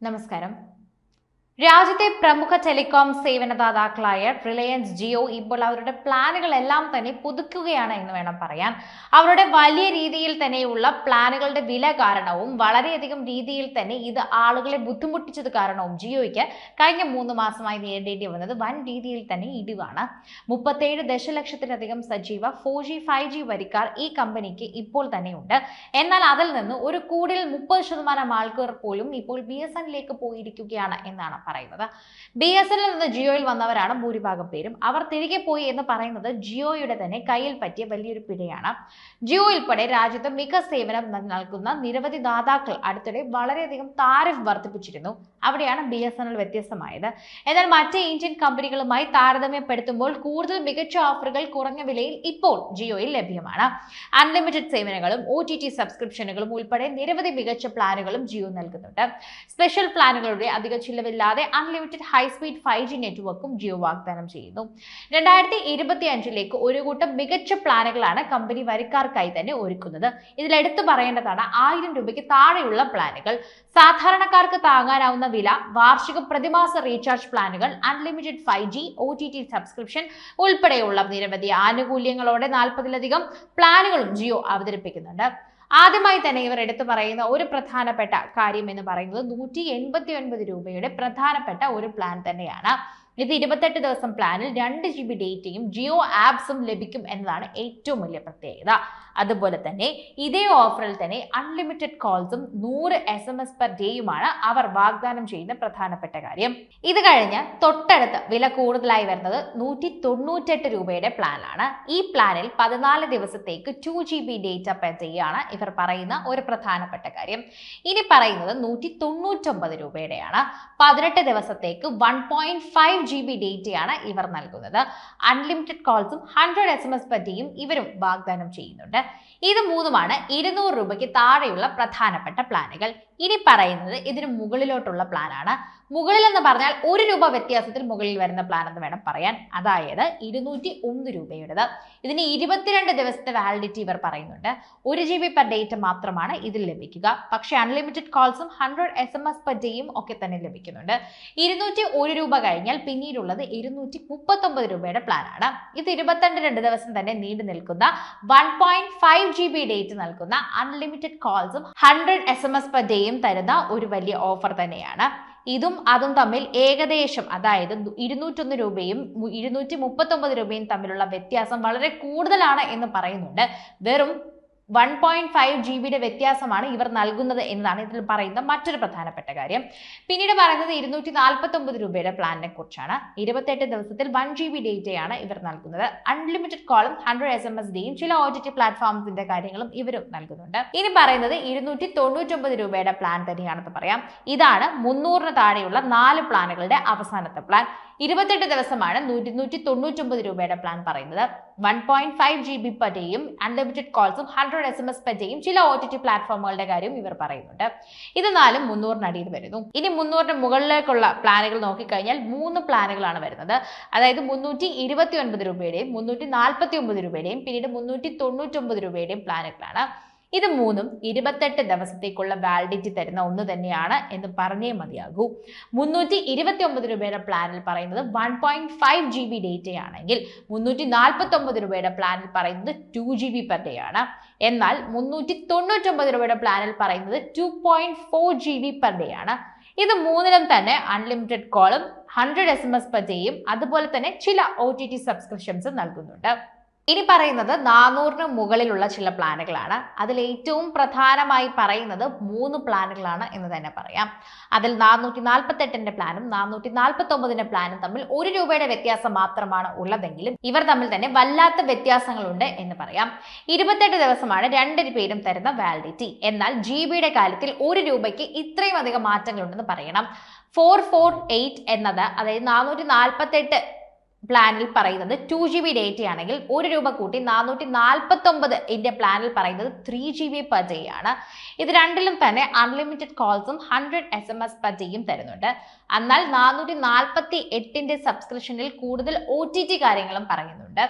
നമസ്കാരം. രാജ്യത്തെ പ്രമുഖ ടെലികോം സേവനദാതാക്കളായ റിലയൻസ് ജിയോ ഇപ്പോൾ അവരുടെ പ്ലാനുകളെല്ലാം തന്നെ പുതുക്കുകയാണ് എന്ന് വേണം പറയാൻ. അവരുടെ വലിയ രീതിയിൽ തന്നെയുള്ള പ്ലാനുകളുടെ വില കാരണവും വളരെയധികം രീതിയിൽ തന്നെ ഇത് ആളുകളെ ബുദ്ധിമുട്ടിച്ചത് കാരണവും ജിയോയ്ക്ക് കഴിഞ്ഞ 3 മാസമായി നേരിടേണ്ടി വന്നത് വൻ രീതിയിൽ തന്നെ ഇടിവാണ്. 37 ദശലക്ഷത്തിലധികം സജീവ 4G 5G വരിക്കാർ ഈ കമ്പനിക്ക് ഇപ്പോൾ തന്നെയുണ്ട്. എന്നാൽ അതിൽ നിന്ന് ഒരു കൂടുതൽ 30% ആൾക്കാർ പോലും ഇപ്പോൾ BSNL പോയിരിക്കുകയാണ് എന്നാണ് പറയുന്നത്. BSNL നിന്ന് ജിയോയിൽ വന്നവരാണ് ഭൂരിഭാഗം പേരും. അവർ തിരികെ പോയി എന്ന് പറയുന്നത് ജിയോയുടെ തന്നെ കയ്യിൽ പറ്റിയ വലിയൊരു പിഴയാണ്. ജിയോ ഉൾപ്പെടെ രാജ്യത്ത് മിക സേവനം നൽകുന്ന നിരവധി ദാതാക്കൾ അടുത്തിടെ വളരെയധികം താരിഫ് വർദ്ധിപ്പിച്ചിരുന്നു. അവിടെയാണ് BSNL വ്യത്യസ്തമായത്. എന്നാൽ മറ്റ് ഇന്ത്യൻ കമ്പനികളുമായി താരതമ്യപ്പെടുത്തുമ്പോൾ കൂടുതൽ മികച്ച ഓഫറുകൾ കുറഞ്ഞ വിലയിൽ ഇപ്പോൾ ജിയോയിൽ ലഭ്യമാണ്. അൺലിമിറ്റഡ് സേവനങ്ങളും OTT സബ്സ്ക്രിപ്ഷനുകളും ഉൾപ്പെടെ നിരവധി മികച്ച പ്ലാനുകളും ജിയോ നൽകുന്നുണ്ട്. സ്പെഷ്യൽ പ്ലാനുകളുടെ അധിക ചിലവില്ലാതെ അൺലിമിറ്റഡ് ഹൈസ്പീഡ് 5G നെറ്റ്വർക്കും ജിയോ വാഗ്ദാനം ചെയ്യുന്നു. 2025 ഒരു കൂട്ടം മികച്ച പ്ലാനുകളാണ് കമ്പനി വരിക്കാർക്കായി തന്നെ ഒരുക്കുന്നത്. ഇതിൽ എടുത്തു പറയേണ്ടതാണ് 1000 രൂപയ്ക്ക് താഴെയുള്ള പ്ലാനുകൾ. സാധാരണക്കാർക്ക് താങ്ങാനാവുന്ന വില, വാർഷിക പ്രതിമാസ റീചാർജ് പ്ലാനുകൾ, അൺലിമിറ്റഡ് 5G OTT സബ്സ്ക്രിപ്ഷൻ ഉൾപ്പെടെയുള്ള നിരവധി ആനുകൂല്യങ്ങളോടെ 40-ലധികം പ്ലാനുകളും ജിയോ അവതരിപ്പിക്കുന്നുണ്ട്. ആദ്യമായി തന്നെ ഇവർ എടുത്തു പറയുന്ന ഒരു പ്രധാനപ്പെട്ട കാര്യം എന്ന് പറയുന്നത് 189 രൂപയുടെ പ്രധാനപ്പെട്ട ഒരു പ്ലാൻ തന്നെയാണ്. ഇത് 28 ദിവസം പ്ലാനിൽ 2 GB ഡേറ്റയും ജിയോ ആപ്സും ലഭിക്കും എന്നതാണ് ഏറ്റവും വലിയ പ്രത്യേകത. അതുപോലെ തന്നെ ഇതേ ഓഫറിൽ തന്നെ അൺലിമിറ്റഡ് കോൾസും 100 SMS പെർ ഡേയുമാണ് അവർ വാഗ്ദാനം ചെയ്യുന്ന പ്രധാനപ്പെട്ട കാര്യം. ഇത് കഴിഞ്ഞ് തൊട്ടടുത്ത് വില കൂടുതലായി വരുന്നത് 198 രൂപയുടെ പ്ലാനാണ്. ഈ പ്ലാനിൽ 14 ദിവസത്തേക്ക് 2 GB ഡേറ്റ പെർ ഡേ ആണ് ഇവർ പറയുന്ന ഒരു പ്രധാനപ്പെട്ട കാര്യം. ഇനി പറയുന്നത് 199 രൂപയുടെയാണ്. 18 ദിവസത്തേക്ക് 1.5 GB ഡേറ്റയാണ് ഇവർ നൽകുന്നത്. അൺലിമിറ്റഡ് കോൾസും 100 SMS പെർ ഡേയും ഇവരും വാഗ്ദാനം ചെയ്യുന്നുണ്ട്. ഇത് മൂന്നുമാണ് 200 രൂപയ്ക്ക് താഴെയുള്ള പ്രധാനപ്പെട്ട പ്ലാനുകൾ. ഇനി പറയുന്നത് ഇതിന് മുകളിലോട്ടുള്ള പ്ലാനാണ്. മുകളിൽ എന്ന് പറഞ്ഞാൽ 1 രൂപ വ്യത്യാസത്തിൽ മുകളിൽ വരുന്ന പ്ലാൻ എന്ന് വേണം പറയാൻ. അതായത് 201 രൂപയുടേത്. ഇതിന് 22 ദിവസത്തെ വാലിഡിറ്റി ഇവർ പറയുന്നുണ്ട്. 1 GB പെർ ഡേറ്റ മാത്രമാണ് ഇതിൽ ലഭിക്കുക. പക്ഷേ അൺലിമിറ്റഡ് കോൾസും 100 SMS പെർ ഡേയും ഒക്കെ തന്നെ ലഭിക്കുന്നുണ്ട്. 201 രൂപ കഴിഞ്ഞാൽ പിന്നീടുള്ളത് 239 രൂപയുടെ പ്ലാനാണ്. ഇത് 22 ദിവസം തന്നെ നീണ്ടു നിൽക്കുന്ന 1.5 GB ഡേറ്റ നൽകുന്ന അൺലിമിറ്റഡ് കോൾസും 100 SMS പെർ ഡേയും തരുന്ന ഒരു വലിയ ഓഫർ തന്നെയാണ്. ഇതും അതും തമ്മിൽ ഏകദേശം, അതായത് 201 രൂപയും 239 രൂപയും തമ്മിലുള്ള വ്യത്യാസം വളരെ കൂടുതലാണ് എന്ന് പറയുന്നുണ്ട്. വെറും 1.5 GB വ്യത്യാസമാണ് ഇവർ നൽകുന്നത് എന്നതാണ് ഇതിൽ പറയുന്ന മറ്റൊരു പ്രധാനപ്പെട്ട കാര്യം. പിന്നീട് പറയുന്നത് 249 രൂപയുടെ പ്ലാനിനെ കുറിച്ചാണ്. 28 ദിവസത്തിൽ 1 GB ഡേറ്റയാണ് ഇവർ നൽകുന്നത്. അൺലിമിറ്റഡ് കോളും 100 SMS ഡേയും ചില OTT പ്ലാറ്റ്ഫോംസിന്റെ കാര്യങ്ങളും ഇവരും നൽകുന്നുണ്ട്. ഇനി പറയുന്നത് 299 രൂപയുടെ പ്ലാൻ തന്നെയാണെന്ന് പറയാം. ഇതാണ് 300 താഴെയുള്ള 4 പ്ലാനുകളുടെ അവസാനത്തെ പ്ലാൻ. 28 ദിവസമാണ് 299 രൂപയുടെ പ്ലാൻ പറയുന്നത്. 1.5 GB പെർ ഡേയും അൺലിമിറ്റഡ് കോൾസും 100 SMS പെർ ഡേയും ചില OTT പ്ലാറ്റ്ഫോമുകളുടെ കാര്യം ഇവർ പറയുന്നുണ്ട്. ഇത് 4 300-നടിയിൽ വരുന്നു. ഇനി 300-ന് മുകളിലേക്കുള്ള പ്ലാനുകൾ നോക്കിക്കഴിഞ്ഞാൽ 3 പ്ലാനുകളാണ് വരുന്നത്. അതായത് 329 രൂപയുടെയും 349 രൂപയുടെയും പിന്നീട് 399 രൂപയുടെയും പ്ലാനുകളാണ്. ഇത് മൂന്നും 28 ദിവസത്തേക്കുള്ള വാലിഡിറ്റി തരുന്ന ഒന്ന് തന്നെയാണ് എന്ന് പറഞ്ഞേ മതിയാകൂ. 329 രൂപയുടെ പ്ലാനിൽ പറയുന്നത് 1.5 GB ഡേറ്റയാണെങ്കിൽ 349 രൂപയുടെ പ്ലാനിൽ പറയുന്നത് 2 GB പെർ ഡേ ആണ്. എന്നാൽ 399 രൂപയുടെ പ്ലാനിൽ പറയുന്നത് 2.4 GB പെർ ഡേ ആണ്. ഇത് മൂന്നിലും തന്നെ അൺലിമിറ്റഡ് കോളും 100 SMS പെർ ഡേയും അതുപോലെ തന്നെ ചില OTT സബ്സ്ക്രിപ്ഷൻസ് നൽകുന്നുണ്ട്. ഇനി പറയുന്നത് 400-ന് മുകളിലുള്ള ചില പ്ലാനുകളാണ്. അതിൽ ഏറ്റവും പ്രധാനമായി പറയുന്നത് 3 പ്ലാനുകളാണ് എന്ന് തന്നെ പറയാം. അതിൽ 448-ന്റെ പ്ലാനും 449-ന്റെ പ്ലാനും തമ്മിൽ 1 രൂപയുടെ വ്യത്യാസം മാത്രമാണ് ഉള്ളതെങ്കിലും ഇവർ തമ്മിൽ തന്നെ വല്ലാത്ത വ്യത്യാസങ്ങളുണ്ട് എന്ന് പറയാം. 28 ദിവസമാണ് 2 പേരും തരുന്ന വാലിഡിറ്റി. എന്നാൽ GB-യുടെ കാര്യത്തിൽ 1 രൂപയ്ക്ക് ഇത്രയും അധികം മാറ്റങ്ങളുണ്ടെന്ന് പറയണം. 448 എന്നത്, അതായത് 448 പ്ലാനിൽ പറയുന്നത് 2 GB ഡേറ്റ ആണെങ്കിൽ 1 രൂപ കൂട്ടി 449 ഇന്ത്യ പ്ലാനിൽ പറയുന്നത് 3 GB പെർ ഡേ ആണ്. ഇത് രണ്ടിലും തന്നെ അൺലിമിറ്റഡ് കോൾസും 100 SMS പെർ ഡേയും തരുന്നുണ്ട്. എന്നാൽ 448ന്റെ സബ്സ്ക്രിപ്ഷനിൽ കൂടുതൽ OTT കാര്യങ്ങളും പറയുന്നുണ്ട്.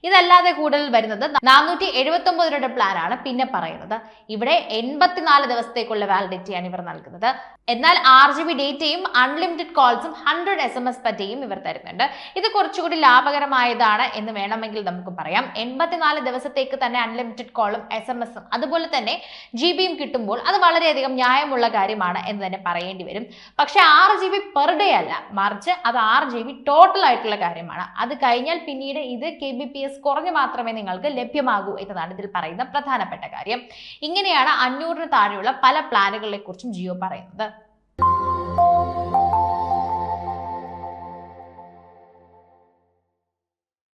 ഇതല്ലാതെ കൂടുതൽ വരുന്നത് 479 രൂപയുടെ പ്ലാൻ ആണ് പിന്നെ പറയുന്നത്. ഇവിടെ 84 ദിവസത്തേക്കുള്ള വാലിഡിറ്റിയാണ് ഇവർ നൽകുന്നത്. എന്നാൽ 6 GB ഡേറ്റയും അൺലിമിറ്റഡ് കോൾസും 100 SMS പെർ ഡേയും ഇവർ തരുന്നുണ്ട്. ഇത് കുറച്ചുകൂടി ലാഭകരമായതാണ് എന്ന് വേണമെങ്കിൽ നമുക്ക് പറയാം. 84 ദിവസത്തേക്ക് തന്നെ അൺലിമിറ്റഡ് കോളും SMS അതുപോലെ തന്നെ GB കിട്ടുമ്പോൾ അത് വളരെയധികം ന്യായമുള്ള കാര്യമാണ് എന്ന് തന്നെ പറയേണ്ടി വരും. പക്ഷെ 6 GB പെർ ഡേ അല്ല, മറിച്ച് അത് 6 GB ടോട്ടൽ ആയിട്ടുള്ള കാര്യമാണ്. അത് കഴിഞ്ഞാൽ പിന്നീട് ഇത് KBPS കുറഞ്ഞു മാത്രമേ നിങ്ങൾക്ക് ലഭ്യമാകൂ എന്നതാണ് ഇതിൽ പറയുന്ന പ്രധാനപ്പെട്ട കാര്യം. ഇങ്ങനെയാണ് 500-ന് താഴെയുള്ള പല പ്ലാനുകളെ കുറിച്ചും ജിയോ പറയുന്നത്.